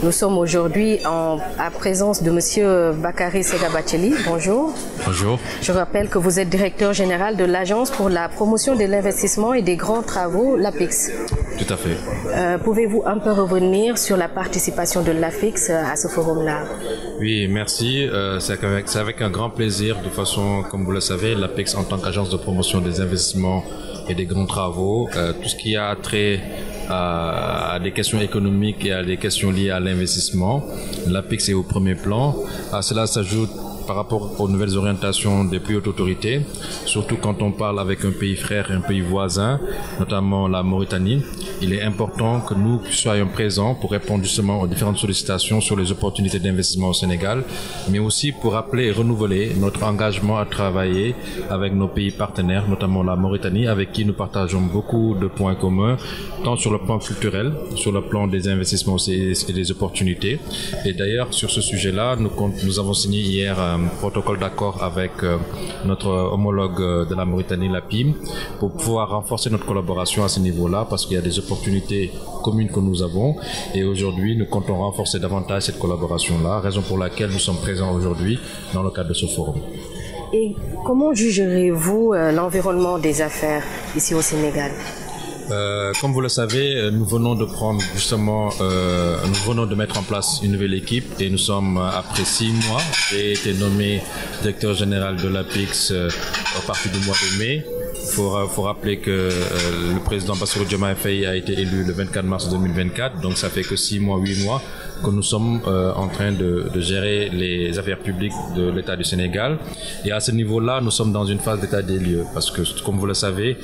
Nous sommes aujourd'hui à présence de Monsieur Bakary Segabacheli. Bonjour. Bonjour. Je rappelle que vous êtes directeur général de l'Agence pour la promotion de l'investissement et des grands travaux, l'APIX. Tout à fait. Pouvez-vous un peu revenir sur la participation de l'APIX à ce forum-là? Oui, merci. C'est avec un grand plaisir. De façon, comme vous le savez, l'APIX en tant qu'agence de promotion des investissements et des grands travaux, tout ce qui a trait à des questions économiques et à des questions liées à l'investissement, l'APIX est au premier plan. À cela s'ajoute par rapport aux nouvelles orientations des plus hautes autorités, surtout quand on parle avec un pays frère et un pays voisin, notamment la Mauritanie. Il est important que nous soyons présents pour répondre justement aux différentes sollicitations sur les opportunités d'investissement au Sénégal, mais aussi pour rappeler et renouveler notre engagement à travailler avec nos pays partenaires, notamment la Mauritanie, avec qui nous partageons beaucoup de points communs, tant sur le plan culturel, sur le plan des investissements et des opportunités. Et d'ailleurs, sur ce sujet-là, nous avons signé hier un protocole d'accord avec notre homologue de la Mauritanie, la PIM, pour pouvoir renforcer notre collaboration à ce niveau-là, parce qu'il y a des opportunités communes que nous avons. Et aujourd'hui, nous comptons renforcer davantage cette collaboration-là, raison pour laquelle nous sommes présents aujourd'hui dans le cadre de ce forum. Et comment jugerez-vous l'environnement des affaires ici au Sénégal? Comme vous le savez, nous venons de prendre justement, nous venons de mettre en place une nouvelle équipe et nous sommes après 6 mois. J'ai été nommé directeur général de l'APIX à partir du mois de mai. Il faut rappeler que le président Bassirou Diomaye Faye a été élu le 24 mars 2024, donc ça fait que 6 mois, 8 mois que nous sommes en train de gérer les affaires publiques de l'État du Sénégal. Et à ce niveau-là, nous sommes dans une phase d'état des lieux parce que, comme vous le savez,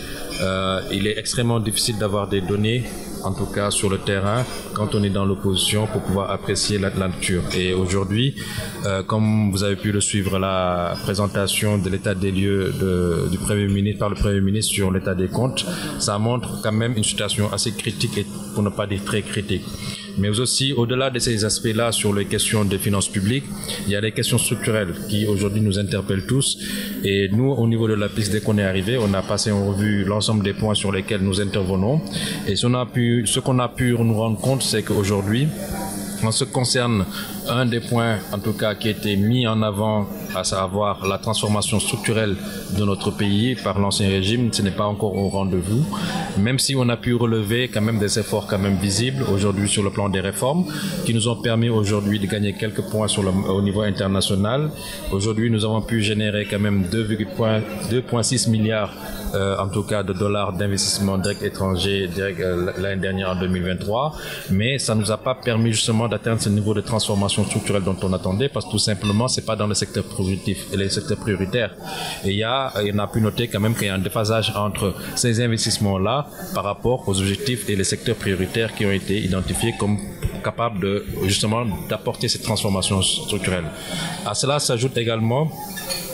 il est extrêmement difficile d'avoir des données, en tout cas sur le terrain, quand on est dans l'opposition pour pouvoir apprécier la nature. Et aujourd'hui, comme vous avez pu le suivre, la présentation de l'état des lieux du Premier ministre, par le Premier ministre sur l'état des comptes, ça montre quand même une situation assez critique et pour ne pas dire très critique. Mais aussi, au-delà de ces aspects-là, sur les questions des finances publiques, il y a des questions structurelles qui aujourd'hui nous interpellent tous. Et nous, au niveau de l'APIX, dès qu'on est arrivé, on a passé en revue l'ensemble des points sur lesquels nous intervenons. Et ce qu'on a pu nous rendre compte, c'est qu'aujourd'hui, en ce qui concerne un des points, en tout cas, qui a été mis en avant, à savoir la transformation structurelle de notre pays par l'ancien régime, ce n'est pas encore au rendez-vous, même si on a pu relever quand même des efforts quand même visibles aujourd'hui sur le plan des réformes, qui nous ont permis aujourd'hui de gagner quelques points au niveau international. Aujourd'hui, nous avons pu générer quand même 2,6 milliards en tout cas de dollars d'investissement direct étranger l'année dernière en 2023, mais ça ne nous a pas permis justement d'atteindre ce niveau de transformation structurelle dont on attendait, parce que tout simplement c'est pas dans le secteur productif et les secteurs prioritaires. Et on a pu noter quand même qu'il y a un déphasage entre ces investissements-là par rapport aux objectifs et les secteurs prioritaires qui ont été identifiés comme capables de justement d'apporter cette transformation structurelle. À cela s'ajoute également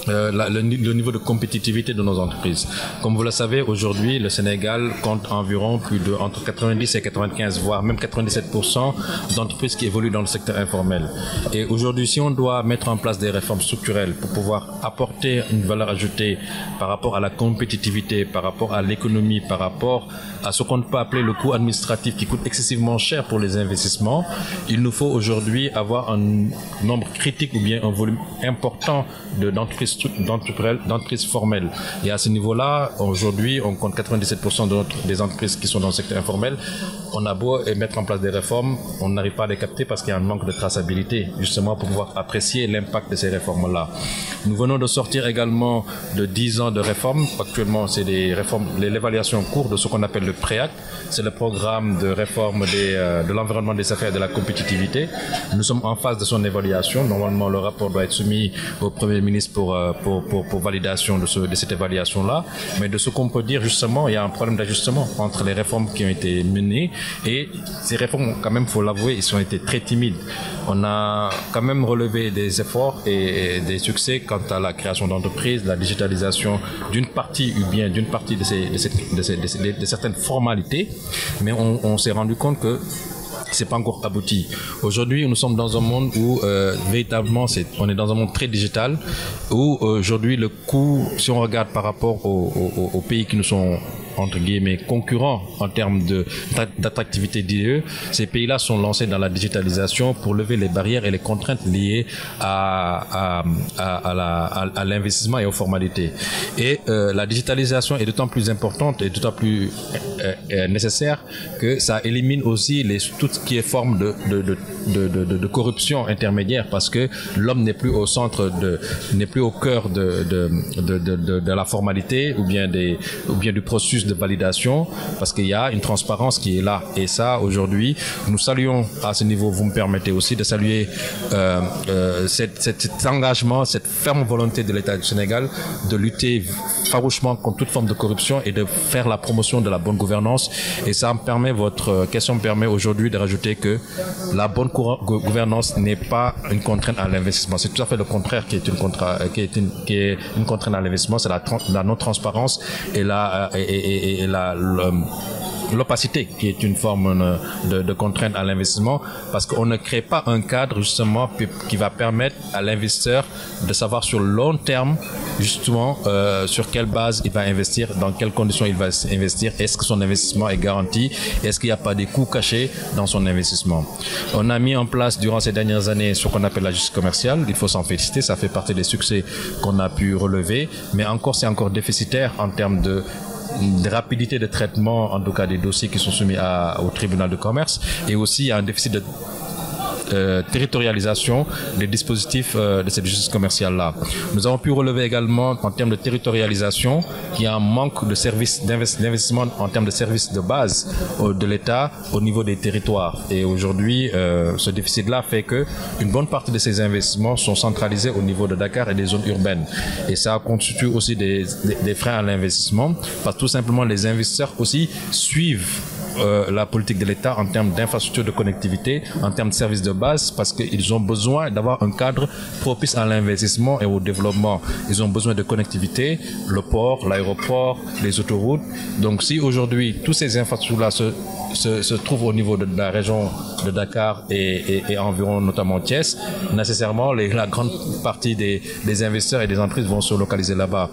le niveau de compétitivité de nos entreprises. Comme vous le savez, aujourd'hui, le Sénégal compte environ entre 90 et 95, voire même 97% d'entreprises qui évoluent dans le secteur informel. Et aujourd'hui, si on doit mettre en place des réformes structurelles pour pouvoir apporter une valeur ajoutée par rapport à la compétitivité, par rapport à l'économie, par rapport à ce qu'on peut appeler le coût administratif qui coûte excessivement cher pour les investissements, il nous faut aujourd'hui avoir un nombre critique ou bien un volume important d'entreprises formelles. Et à ce niveau-là, aujourd'hui, on compte 97% des entreprises qui sont dans le secteur informel. On a beau mettre en place des réformes, on n'arrive pas à les capter parce qu'il y a un manque de traçabilité, justement pour pouvoir apprécier l'impact de ces réformes-là. Nous venons de sortir également de 10 ans de réformes. Actuellement, c'est l'évaluation en cours de ce qu'on appelle le PREAC. C'est le programme de réforme de l'environnement des affaires et de la compétitivité. Nous sommes en phase de son évaluation. Normalement, le rapport doit être soumis au Premier ministre pour validation de cette évaluation-là. Mais de ce qu'on peut dire, justement, il y a un problème d'ajustement entre les réformes qui ont été menées et ces réformes, quand même, il faut l'avouer, ils ont été très timides. On a quand même relevé des efforts et des succès quant à la création d'entreprises, la digitalisation d'une partie ou bien d'une partie de certaines formalités, mais on s'est rendu compte que c'est pas encore abouti. Aujourd'hui, nous sommes dans un monde où véritablement, on est dans un monde très digital, où aujourd'hui le coût, si on regarde par rapport aux pays qui nous sont entre guillemets, concurrents en termes d'attractivité d'IE, ces pays-là sont lancés dans la digitalisation pour lever les barrières et les contraintes liées à l'investissement et aux formalités. Et la digitalisation est d'autant plus importante et d'autant plus nécessaire que ça élimine aussi tout ce qui est forme de corruption intermédiaire, parce que l'homme n'est plus au centre n'est plus au cœur de la formalité ou bien du processus de validation, parce qu'il y a une transparence qui est là. Et ça, aujourd'hui, nous saluons à ce niveau, vous me permettez aussi de saluer cet engagement, cette ferme volonté de l'État du Sénégal de lutter farouchement contre toute forme de corruption et de faire la promotion de la bonne gouvernance. Et ça me permet, votre question me permet aujourd'hui de rajouter que la bonne gouvernance n'est pas une contrainte à l'investissement. C'est tout à fait le contraire qui est une contrainte à l'investissement. C'est la non-transparence et l'opacité qui est une forme de contrainte à l'investissement, parce qu'on ne crée pas un cadre justement qui va permettre à l'investisseur de savoir sur le long terme justement sur quelle base il va investir, dans quelles conditions il va investir, est-ce que son investissement est garanti, est-ce qu'il n'y a pas des coûts cachés dans son investissement. On a mis en place durant ces dernières années ce qu'on appelle la justice commerciale. Il faut s'en féliciter, ça fait partie des succès qu'on a pu relever, mais c'est encore déficitaire en termes de rapidité de traitement, en tout cas des dossiers qui sont soumis au tribunal de commerce, et aussi un déficit de territorialisation des dispositifs de cette justice commerciale-là. Nous avons pu relever également en termes de territorialisation qu'il y a un manque de services d'investissement en termes de services de base de l'État au niveau des territoires. Et aujourd'hui, ce déficit-là fait que une bonne partie de ces investissements sont centralisés au niveau de Dakar et des zones urbaines. Et ça constitue aussi des freins à l'investissement, parce que tout simplement les investisseurs aussi suivent la politique de l'État en termes d'infrastructures de connectivité, en termes de services de base, parce qu'ils ont besoin d'avoir un cadre propice à l'investissement et au développement. Ils ont besoin de connectivité, le port, l'aéroport, les autoroutes. Donc si aujourd'hui tous ces infrastructures-là se trouvent au niveau de la région de Dakar et environ, notamment Thiès, nécessairement la grande partie des investisseurs et des entreprises vont se localiser là-bas.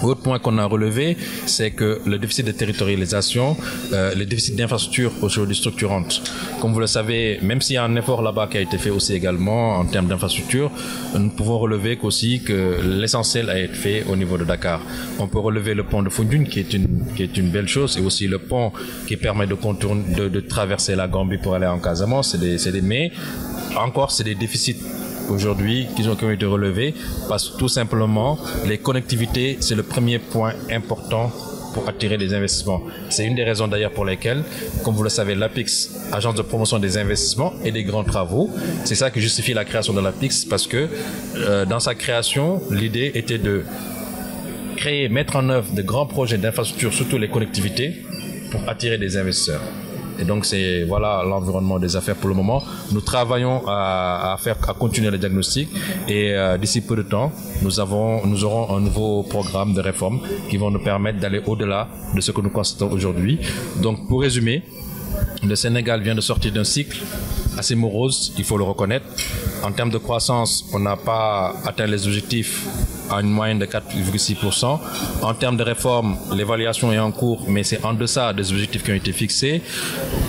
Autre point qu'on a relevé, c'est que le déficit de territorialisation, le déficit d'infrastructures aujourd'hui structurantes. Comme vous le savez, même s'il y a un effort là-bas qui a été fait aussi également en termes d'infrastructures, nous pouvons relever qu'aussi que l'essentiel a été fait au niveau de Dakar. On peut relever le pont de Foundiougne qui est une belle chose, et aussi le pont qui permet de traverser la Gambie pour aller en Casamance. Mais encore, c'est des déficits aujourd'hui qui ont été relevés, parce que tout simplement les connectivités, c'est le premier point important pour attirer des investissements. C'est une des raisons d'ailleurs pour lesquelles, comme vous le savez, l'APIX, agence de promotion des investissements et des grands travaux, c'est ça qui justifie la création de l'APIX, parce que dans sa création, l'idée était de mettre en œuvre de grands projets d'infrastructure, surtout les connectivités, pour attirer des investisseurs. Et donc c'est l'environnement des affaires pour le moment. Nous travaillons à continuer le diagnostic, et d'ici peu de temps, nous aurons un nouveau programme de réforme qui vont nous permettre d'aller au-delà de ce que nous constatons aujourd'hui. Donc pour résumer, le Sénégal vient de sortir d'un cycle assez morose, il faut le reconnaître. En termes de croissance, on n'a pas atteint les objectifs à une moyenne de 4,6%. En termes de réforme, l'évaluation est en cours, mais c'est en deçà des objectifs qui ont été fixés.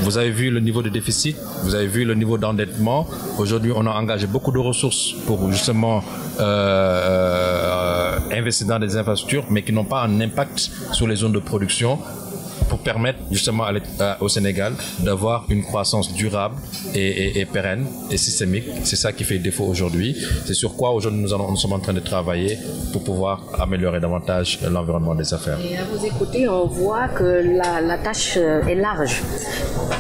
Vous avez vu le niveau de déficit, vous avez vu le niveau d'endettement. Aujourd'hui, on a engagé beaucoup de ressources pour justement investir dans des infrastructures, mais qui n'ont pas un impact sur les zones de production, pour permettre justement au Sénégal d'avoir une croissance durable et pérenne et systémique. C'est ça qui fait défaut aujourd'hui. C'est sur quoi aujourd'hui nous sommes en train de travailler pour pouvoir améliorer davantage l'environnement des affaires. Et à vous écouter, on voit que la tâche est large.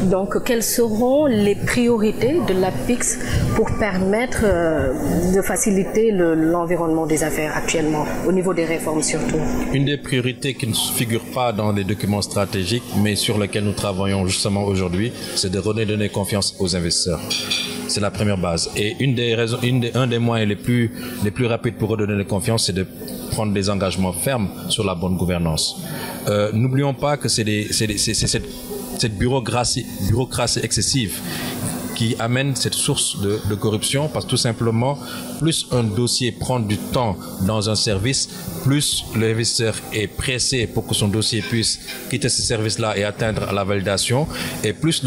Donc, quelles seront les priorités de l'APIX pour permettre de faciliter l'environnement des affaires actuellement, au niveau des réformes surtout? Une des priorités qui ne figure pas dans les documents stratégiques, mais sur lesquels nous travaillons justement aujourd'hui, c'est de redonner confiance aux investisseurs. C'est la première base. Et un des moyens les plus rapides pour redonner confiance, c'est de prendre des engagements fermes sur la bonne gouvernance. N'oublions pas que c'est cette bureaucratie excessive qui amène cette source de corruption, parce que tout simplement, plus un dossier prend du temps dans un service, plus l'investisseur est pressé pour que son dossier puisse quitter ce service-là et atteindre la validation, et plus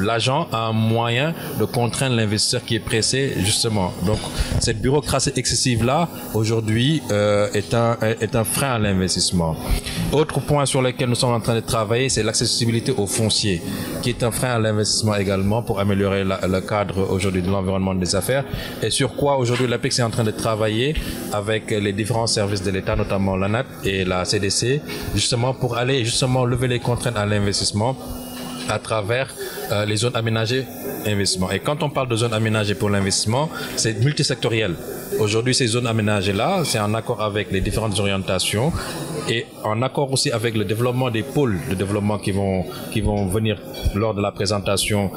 l'agent a un moyen de contraindre l'investisseur qui est pressé, justement. Donc, cette bureaucratie excessive-là, aujourd'hui, est un frein à l'investissement. Autre point sur lequel nous sommes en train de travailler, c'est l'accessibilité au foncier, qui est un frein à l'investissement également pour améliorer le cadre aujourd'hui de l'environnement des affaires, et sur quoi aujourd'hui l'APIX est en train de travailler avec les différents services de l'État, notamment l'ANAT et la CDC, justement pour aller lever les contraintes à l'investissement à travers les zones aménagées investissement. Et quand on parle de zones aménagées pour l'investissement, c'est multisectoriel. Aujourd'hui, ces zones aménagées-là, c'est en accord avec les différentes orientations et en accord aussi avec le développement des pôles de développement qui vont venir lors de la présentation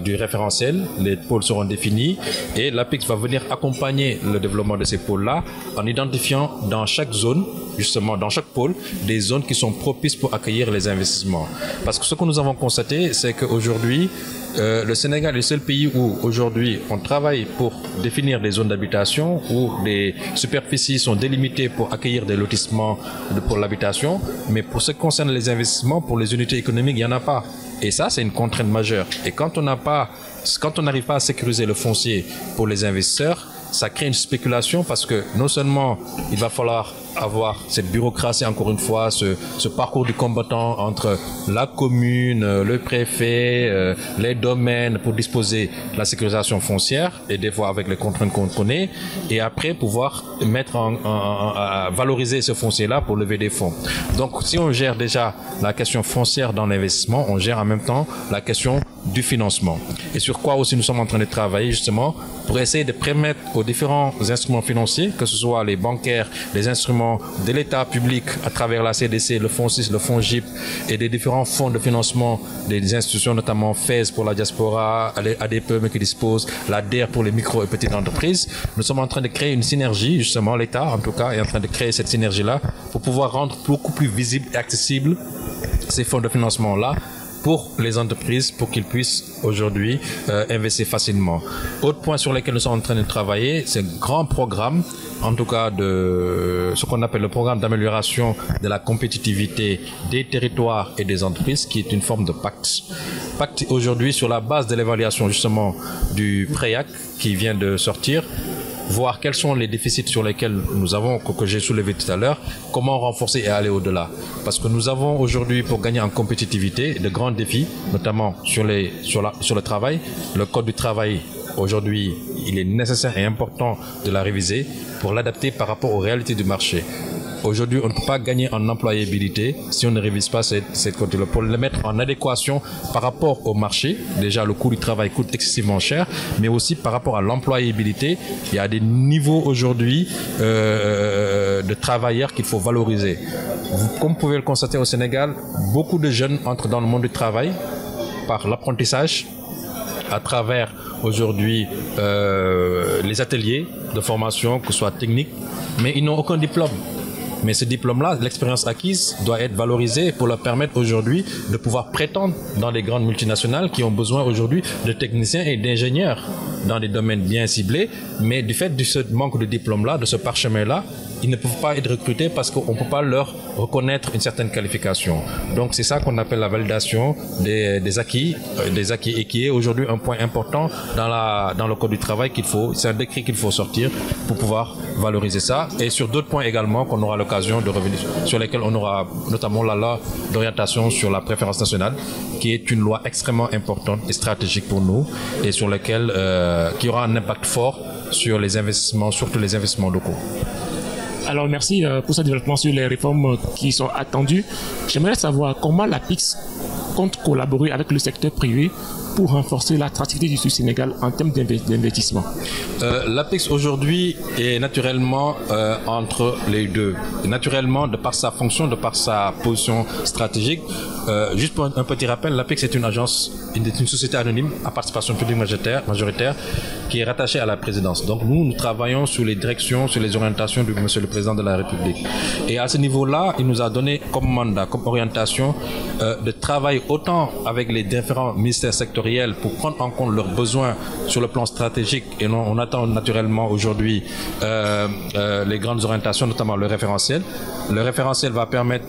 du référentiel. Les pôles seront définis et l'APIX va venir accompagner le développement de ces pôles-là en identifiant dans chaque zone, justement dans chaque pôle, des zones qui sont propices pour accueillir les investissements. Parce que ce que nous avons constaté, c'est qu'aujourd'hui, le Sénégal est le seul pays où aujourd'hui on travaille pour définir des zones d'habitation où les superficies sont délimitées pour accueillir des lotissements pour l'habitation, mais pour ce qui concerne les investissements, pour les unités économiques, il n'y en a pas. Et ça, c'est une contrainte majeure. Et quand on n'arrive pas à sécuriser le foncier pour les investisseurs, ça crée une spéculation parce que non seulement il va falloir avoir cette bureaucratie, encore une fois, ce parcours du combattant entre la commune, le préfet, les domaines pour disposer de la sécurisation foncière et des fois avec les contraintes qu'on connaît, et après pouvoir mettre à valoriser ce foncier-là pour lever des fonds. Donc si on gère déjà la question foncière dans l'investissement, on gère en même temps la question du financement. Et sur quoi aussi nous sommes en train de travailler justement pour essayer de permettre aux différents instruments financiers, que ce soit les bancaires, les instruments de l'État public à travers la CDC, le Fonds 6, le Fonds GIP et des différents fonds de financement des institutions, notamment FES pour la diaspora, ADPME qui dispose, la DER pour les micro et petites entreprises. Nous sommes en train de créer une synergie, justement l'État en tout cas est en train de créer cette synergie-là pour pouvoir rendre beaucoup plus visible et accessible ces fonds de financement-là pour les entreprises, pour qu'ils puissent aujourd'hui investir facilement. Autre point sur lequel nous sommes en train de travailler, c'est un grand programme, en tout cas de ce qu'on appelle le programme d'amélioration de la compétitivité des territoires et des entreprises, qui est une forme de pacte. Pacte aujourd'hui sur la base de l'évaluation justement du PREAC qui vient de sortir, voir quels sont les déficits sur lesquels nous avons, que j'ai soulevé tout à l'heure, comment renforcer et aller au-delà. Parce que nous avons aujourd'hui, pour gagner en compétitivité, de grands défis, notamment sur le travail. Le code du travail, aujourd'hui, il est nécessaire et important de la réviser pour l'adapter par rapport aux réalités du marché. Aujourd'hui, on ne peut pas gagner en employabilité si on ne révise pas cette côté-là. Pour le mettre en adéquation par rapport au marché, déjà le coût du travail coûte excessivement cher, mais aussi par rapport à l'employabilité, il y a des niveaux aujourd'hui de travailleurs qu'il faut valoriser. Comme vous pouvez le constater au Sénégal, beaucoup de jeunes entrent dans le monde du travail par l'apprentissage, à travers aujourd'hui les ateliers de formation, que ce soit technique, mais ils n'ont aucun diplôme. Mais ce diplôme-là, l'expérience acquise doit être valorisée pour leur permettre aujourd'hui de pouvoir prétendre dans les grandes multinationales qui ont besoin aujourd'hui de techniciens et d'ingénieurs dans des domaines bien ciblés. Mais du fait de ce manque de diplôme-là, de ce parchemin-là, ils ne peuvent pas être recrutés parce qu'on ne peut pas leur reconnaître une certaine qualification. Donc c'est ça qu'on appelle la validation des acquis et qui est aujourd'hui un point important dans le code du travail c'est un décret qu'il faut sortir pour pouvoir valoriser ça. Et sur d'autres points également qu'on aura l'occasion de revenir, sur lesquels on aura notamment la loi d'orientation sur la préférence nationale, qui est une loi extrêmement importante et stratégique pour nous et sur laquelle qui aura un impact fort sur les investissements, surtout les investissements locaux. Alors merci pour ce développement sur les réformes qui sont attendues. J'aimerais savoir comment l'APIX compte collaborer avec le secteur privé pour renforcer l'attractivité du Sénégal en termes d'investissement. L'APIX aujourd'hui est naturellement entre les deux. Naturellement, de par sa fonction, de par sa position stratégique. Juste pour un petit rappel, l'APIX est une société anonyme à participation publique majoritaire qui est rattachée à la présidence. Donc nous travaillons sur les directions, sur les orientations de Monsieur le Président de la République. Et à ce niveau-là, il nous a donné comme mandat, comme orientation, de travailler autant avec les différents ministères sectoriels sectorielles pour prendre en compte leurs besoins sur le plan stratégique. Et on attend naturellement aujourd'hui les grandes orientations, notamment le référentiel. Le référentiel va permettre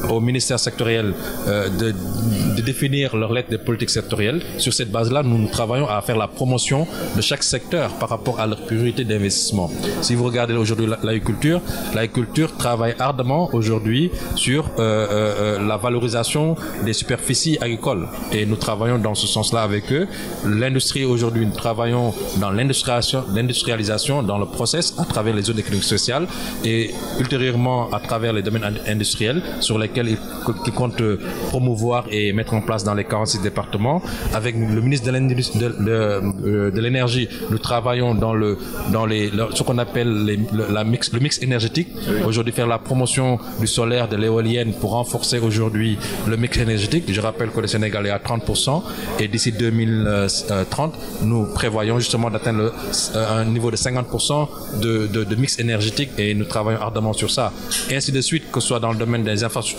aux ministères sectoriels de définir leur lettre de politique sectorielle. Sur cette base-là, nous travaillons à faire la promotion de chaque secteur par rapport à leur priorité d'investissement. Si vous regardez aujourd'hui l'agriculture travaille ardemment aujourd'hui sur la valorisation des superficies agricoles. Et nous travaillons dans ce sens-là avec eux. L'industrie aujourd'hui, nous travaillons dans l'industrialisation, dans le process, à travers les zones économiques sociales et ultérieurement à travers les domaines industriels sur lesquels ils comptent promouvoir et mettre en place dans les 46 départements. Avec le ministre de l'énergie, nous travaillons dans ce qu'on appelle le mix énergétique. Aujourd'hui, faire la promotion du solaire, de l'éolienne pour renforcer aujourd'hui le mix énergétique. Je rappelle que le Sénégal est à 30% et d'ici 2030, nous prévoyons justement d'atteindre un niveau de 50% de mix énergétique et nous travaillons ardemment sur ça. Et ainsi de suite, que ce soit dans le domaine des infrastructures.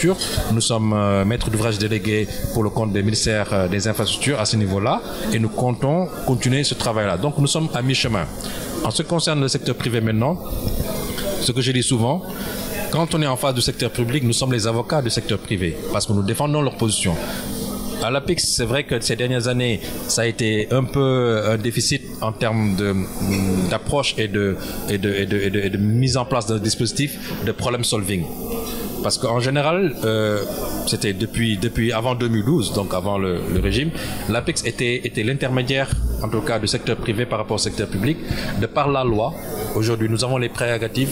Nous sommes maîtres d'ouvrage délégués pour le compte des ministères des infrastructures à ce niveau-là et nous comptons continuer ce travail-là. Donc nous sommes à mi-chemin. En ce qui concerne le secteur privé maintenant, ce que je dis souvent, quand on est en face du secteur public, nous sommes les avocats du secteur privé parce que nous défendons leur position. À l'APIX, c'est vrai que ces dernières années, ça a été un peu un déficit en termes d'approche et de mise en place d'un dispositif de problem solving. Parce qu'en général, c'était depuis avant 2012, donc avant le régime, l'APEX était l'intermédiaire, en tout cas du secteur privé par rapport au secteur public. De par la loi, aujourd'hui, nous avons les prérogatives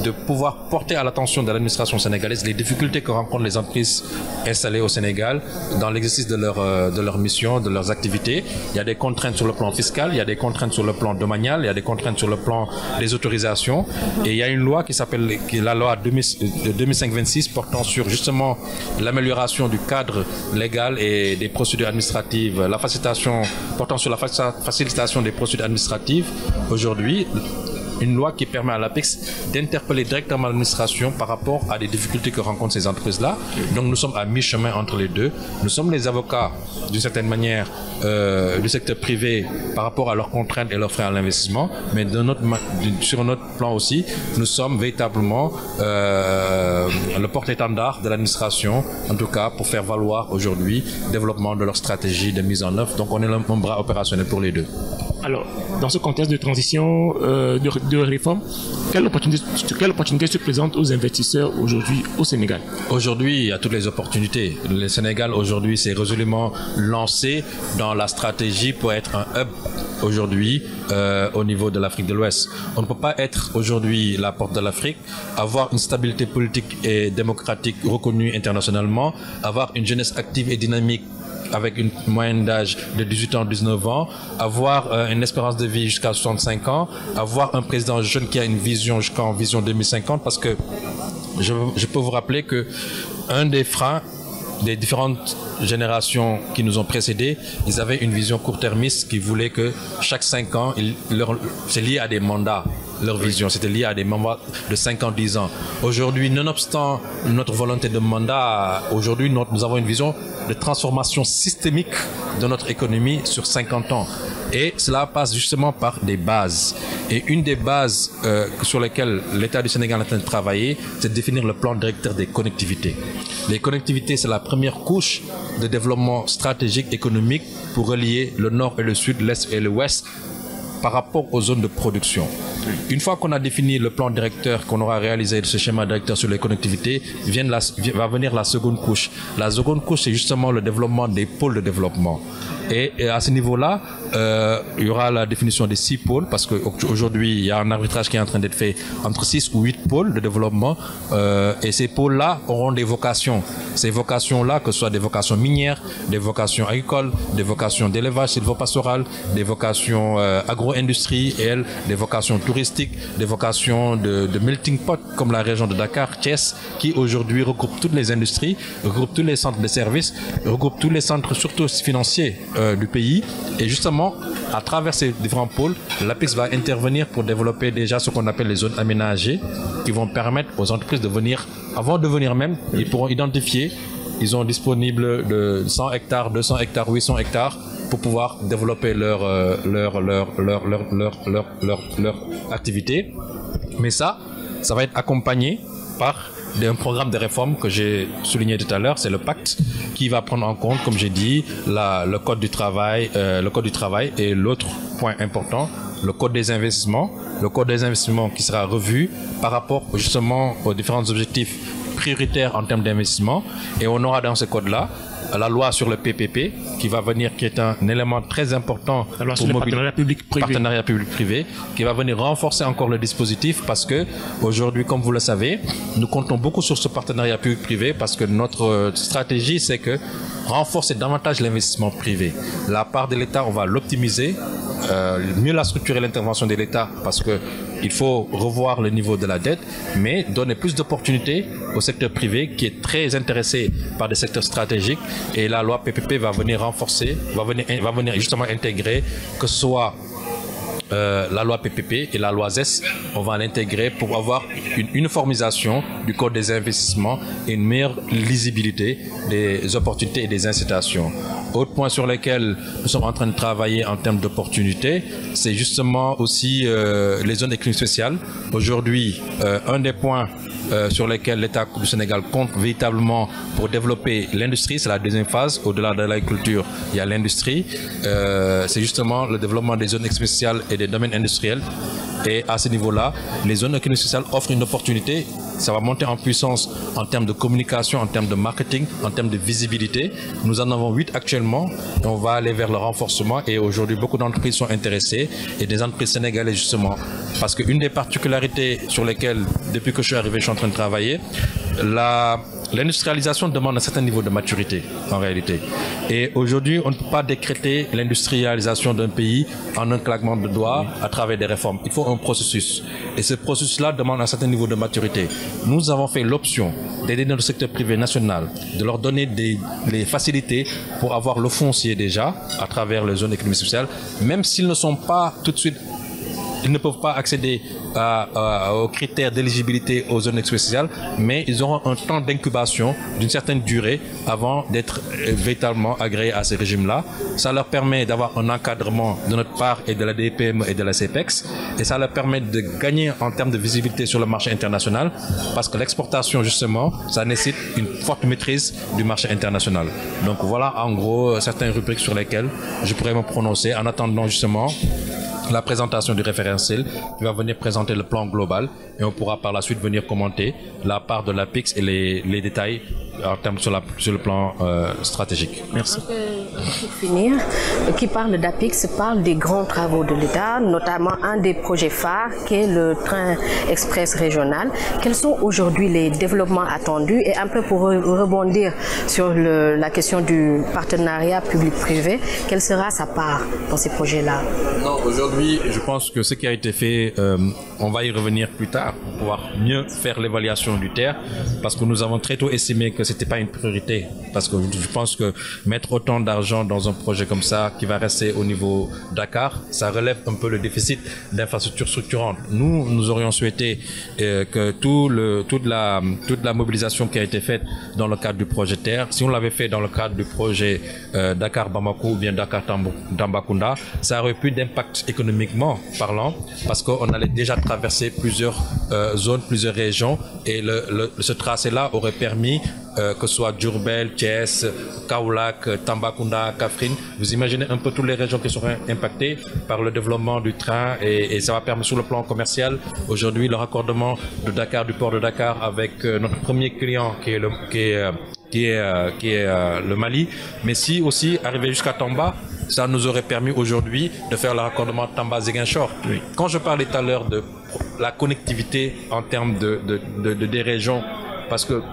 de pouvoir porter à l'attention de l'administration sénégalaise les difficultés que rencontrent les entreprises installées au Sénégal dans l'exercice de leur mission, de leurs activités. Il y a des contraintes sur le plan fiscal, il y a des contraintes sur le plan domanial, il y a des contraintes sur le plan des autorisations. Et il y a une loi qui s'appelle la loi 2005-26 portant sur justement l'amélioration du cadre légal et des procédures administratives, la facilitation, portant sur la facilitation des procédures administratives. Aujourd'hui, une loi qui permet à l'APEX d'interpeller directement l'administration par rapport à des difficultés que rencontrent ces entreprises-là. Donc nous sommes à mi-chemin entre les deux. Nous sommes les avocats, d'une certaine manière, du secteur privé par rapport à leurs contraintes et leurs freins à l'investissement. Mais sur notre plan aussi, nous sommes véritablement le porte-étendard de l'administration, en tout cas pour faire valoir aujourd'hui le développement de leur stratégie de mise en œuvre. Donc on est le bras opérationnel pour les deux. Alors, dans ce contexte de transition, de réforme, quelle opportunité se présente aux investisseurs aujourd'hui au Sénégal? Aujourd'hui, il y a toutes les opportunités. Le Sénégal, aujourd'hui, s'est résolument lancé dans la stratégie pour être un hub aujourd'hui au niveau de l'Afrique de l'Ouest. On ne peut pas être aujourd'hui la porte de l'Afrique, avoir une stabilité politique et démocratique reconnue internationalement, avoir une jeunesse active et dynamique avec une moyenne d'âge de 18 ans, 19 ans, avoir une espérance de vie jusqu'à 65 ans, avoir un président jeune qui a une vision jusqu'en vision 2050, parce que je peux vous rappeler que un des freins des différentes générations qui nous ont précédés, ils avaient une vision court-termiste qui voulait que chaque 5 ans, c'est lié à des mandats. Leur vision, c'était lié à des mandats de 5 ans, 10 ans. Aujourd'hui, nonobstant notre volonté de mandat, aujourd'hui, nous avons une vision de transformation systémique de notre économie sur 50 ans. Et cela passe justement par des bases. Et une des bases sur lesquelles l'État du Sénégal est en train de travailler, c'est de définir le plan directeur des connectivités. Les connectivités, c'est la première couche de développement stratégique économique pour relier le nord et le sud, l'est et l'ouest par rapport aux zones de production. Une fois qu'on a défini le plan directeur, qu'on aura réalisé ce schéma directeur sur les connectivités, va venir la seconde couche. La seconde couche, c'est justement le développement des pôles de développement. Et à ce niveau-là, il y aura la définition des 6 pôles, parce qu'aujourd'hui, il y a un arbitrage qui est en train d'être fait entre 6 ou 8 pôles de développement. Et ces pôles-là auront des vocations. Ces vocations-là, que ce soit des vocations minières, des vocations agricoles, des vocations d'élevage sylvopastoral, des vocations agro-industrielles, des vocations touristiques, des vocations de melting pot, comme la région de Dakar, Thiès, qui aujourd'hui regroupe toutes les industries, regroupe tous les centres de services, regroupe tous les centres, surtout financiers, du pays. Et justement, à travers ces différents pôles, l'APEX va intervenir pour développer déjà ce qu'on appelle les zones aménagées, qui vont permettre aux entreprises de venir, avant de venir même, ils pourront identifier, ils ont disponible de 100 hectares, 200 hectares, 800 hectares, pour pouvoir développer leur activité. Mais ça va être accompagné par un programme de réforme que j'ai souligné tout à l'heure, c'est le pacte qui va prendre en compte, comme j'ai dit, le code du travail et l'autre point important, le code des investissements. Le code des investissements qui sera revu par rapport justement aux différents objectifs prioritaires en termes d'investissement. Et on aura dans ce code-là la loi sur le PPP qui va venir, qui est un élément très important la loi sur le partenariat public-privé, qui va venir renforcer encore le dispositif parce que aujourd'hui, comme vous le savez, nous comptons beaucoup sur ce partenariat public-privé parce que notre stratégie, c'est que renforcer davantage l'investissement privé. La part de l'État, on va l'optimiser, mieux la structurer l'intervention de l'État parce que il faut revoir le niveau de la dette, mais donner plus d'opportunités au secteur privé qui est très intéressé par des secteurs stratégiques. Et la loi PPP va venir renforcer, va venir justement intégrer, que ce soit la loi PPP et la loi ZES, on va l'intégrer pour avoir une uniformisation du code des investissements et une meilleure lisibilité des opportunités et des incitations. Autre point sur lequel nous sommes en train de travailler en termes d'opportunités, c'est justement aussi les zones économiques spéciales. Aujourd'hui, un des points sur lesquels l'État du Sénégal compte véritablement pour développer l'industrie, c'est la deuxième phase. Au-delà de l'agriculture, il y a l'industrie. C'est justement le développement des zones économiques spéciales et des domaines industriels. Et à ce niveau-là, les zones économiques spéciales offrent une opportunité. Ça va monter en puissance en termes de communication, en termes de marketing, en termes de visibilité. Nous en avons 8 actuellement et on va aller vers le renforcement. Et aujourd'hui, beaucoup d'entreprises sont intéressées et des entreprises sénégalaises justement. Parce qu'une des particularités sur lesquelles, depuis que je suis arrivé, je suis en train de travailler, l'industrialisation demande un certain niveau de maturité en réalité. Et aujourd'hui, on ne peut pas décréter l'industrialisation d'un pays en un claquement de doigts à travers des réformes. Il faut un processus. Et ce processus-là demande un certain niveau de maturité. Nous avons fait l'option d'aider notre secteur privé national, de leur donner les facilités pour avoir le foncier déjà à travers les zones économiques spéciales, même s'ils ne sont pas tout de suite. Ils ne peuvent pas accéder aux critères d'éligibilité aux zones spéciales, mais ils auront un temps d'incubation d'une certaine durée avant d'être véritablement agréés à ces régimes-là. Ça leur permet d'avoir un encadrement de notre part et de la DPM et de la CEPEX, et ça leur permet de gagner en termes de visibilité sur le marché international, parce que l'exportation, justement, ça nécessite une forte maîtrise du marché international. Donc voilà, en gros, certaines rubriques sur lesquelles je pourrais me prononcer en attendant, justement, la présentation du référentiel qui va venir présenter le plan global et on pourra par la suite venir commenter la part de l'APIX et les détails en termes sur le plan stratégique. Merci. Pour finir, qui parle d'APIX parle des grands travaux de l'État, notamment un des projets phares qui est le train express régional. Quels sont aujourd'hui les développements attendus? Et un peu pour rebondir sur la question du partenariat public-privé, quelle sera sa part dans ces projets-là? Non, aujourd'hui, je pense que ce qui a été fait, on va y revenir plus tard pour pouvoir mieux faire l'évaluation du TER, parce que nous avons très tôt estimé que c'était pas une priorité, parce que je pense que mettre autant d'argent dans un projet comme ça qui va rester au niveau Dakar, ça relève un peu le déficit d'infrastructures structurantes. Nous aurions souhaité que toute la mobilisation qui a été faite dans le cadre du projet TER, si on l'avait fait dans le cadre du projet Dakar-Bamako ou bien Dakar-Tambacounda, ça aurait pu d'impact économiquement parlant, parce qu'on allait déjà traverser plusieurs zones, plusieurs régions, et ce tracé-là aurait permis que ce soit Diourbel, Thiès, Kaolack, Tambacounda, Kaffrine. Vous imaginez un peu toutes les régions qui seront impactées par le développement du train et ça va permettre sur le plan commercial. Aujourd'hui, le raccordement de Dakar, du port de Dakar avec notre premier client qui est le Mali. Mais si aussi arriver jusqu'à Tamba, ça nous aurait permis aujourd'hui de faire le raccordement Tamba-Ziguinchor. Oui. Quand je parlais tout à l'heure de la connectivité en termes des régions, parce que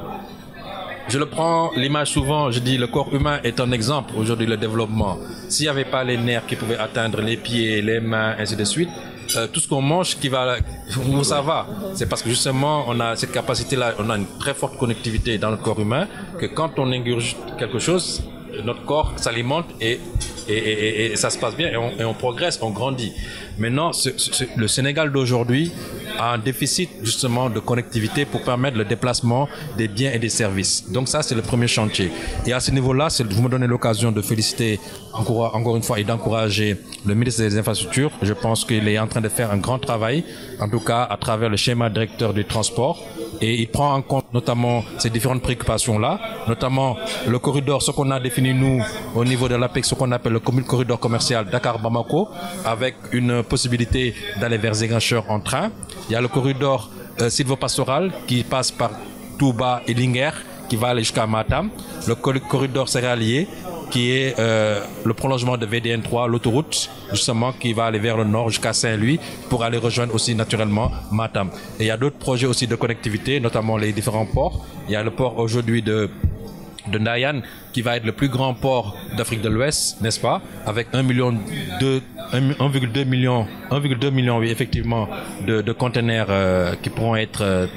je le prends l'image souvent, je dis le corps humain est un exemple aujourd'hui, le développement. S'il n'y avait pas les nerfs qui pouvaient atteindre les pieds, les mains, ainsi de suite, tout ce qu'on mange où ça va. C'est parce que justement on a cette capacité-là, on a une très forte connectivité dans le corps humain, que quand on ingurgite quelque chose, notre corps s'alimente et ça se passe bien et on progresse, on grandit. Maintenant, le Sénégal d'aujourd'hui a un déficit justement de connectivité pour permettre le déplacement des biens et des services. Donc ça, c'est le premier chantier. Et à ce niveau-là, vous me donnez l'occasion de féliciter encore une fois et d'encourager le ministre des Infrastructures. Je pense qu'il est en train de faire un grand travail, en tout cas à travers le schéma directeur du transport. Et il prend en compte notamment ces différentes préoccupations-là, notamment le corridor, ce qu'on a défini nous au niveau de l'APEX, ce qu'on appelle le corridor commercial Dakar-Bamako, avec une possibilité d'aller vers Ziguinchor en train. Il y a le corridor sylvopastoral qui passe par Touba et Linguère, qui va aller jusqu'à Matam. Le corridor céréalier, qui est le prolongement de VDN3, l'autoroute, justement, qui va aller vers le nord jusqu'à Saint-Louis pour aller rejoindre aussi naturellement Matam. Et il y a d'autres projets aussi de connectivité, notamment les différents ports. Il y a le port aujourd'hui de Ndayan, qui va être le plus grand port d'Afrique de l'Ouest, n'est-ce pas, avec 1,2 million, oui, effectivement, de conteneurs qui pourront être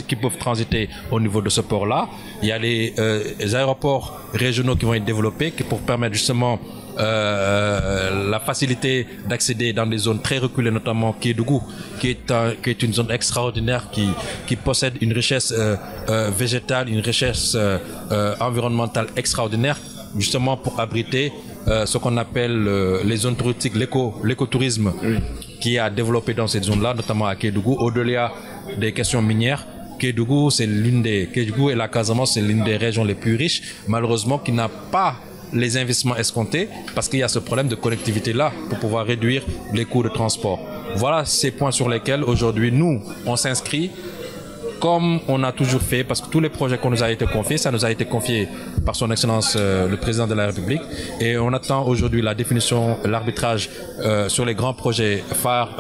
qui peuvent transiter au niveau de ce port-là. Il y a les aéroports régionaux qui vont être développés pour permettre justement la facilité d'accéder dans des zones très reculées, notamment Kédougou, qui est une zone extraordinaire qui possède une richesse végétale, une richesse environnementale extraordinaire, justement pour abriter ce qu'on appelle les zones touristiques, l'écotourisme, oui, qui a développé dans cette zone-là, notamment à Kédougou. Au-delà des questions minières, Kédougou et la Casamance, c'est l'une des régions les plus riches, malheureusement, qui n'a pas les investissements escomptés parce qu'il y a ce problème de connectivité-là pour pouvoir réduire les coûts de transport. Voilà ces points sur lesquels aujourd'hui, nous, on s'inscrit comme on a toujours fait, parce que tous les projets qu'on nous a été confiés, ça nous a été confié par son Excellence le Président de la République, et on attend aujourd'hui la définition, l'arbitrage sur les grands projets phares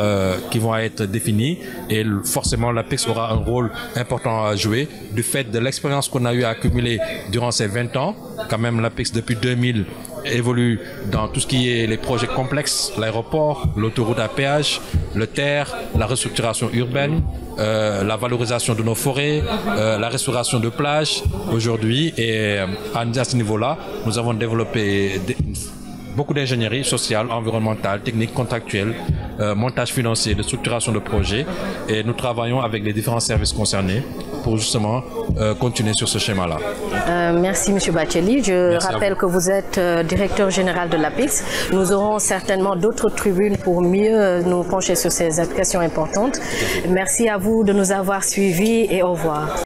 qui vont être définis, et forcément l'APEX aura un rôle important à jouer du fait de l'expérience qu'on a eu à accumuler durant ces 20 ans. Quand même, l'APEX depuis 2000 évolue dans tout ce qui est les projets complexes, l'aéroport, l'autoroute à péage, le TER, la restructuration urbaine, la valorisation de nos forêts, la restauration de plages aujourd'hui. Et à ce niveau-là, nous avons développé beaucoup d'ingénierie sociale, environnementale, technique, contractuelle, montage financier, de structuration de projets. Et nous travaillons avec les différents services concernés pour justement continuer sur ce schéma-là. Merci M. Bacheli. Je rappelle que vous êtes directeur général de l'APEX. Nous aurons certainement d'autres tribunes pour mieux nous pencher sur ces questions importantes. Merci à vous de nous avoir suivis et au revoir.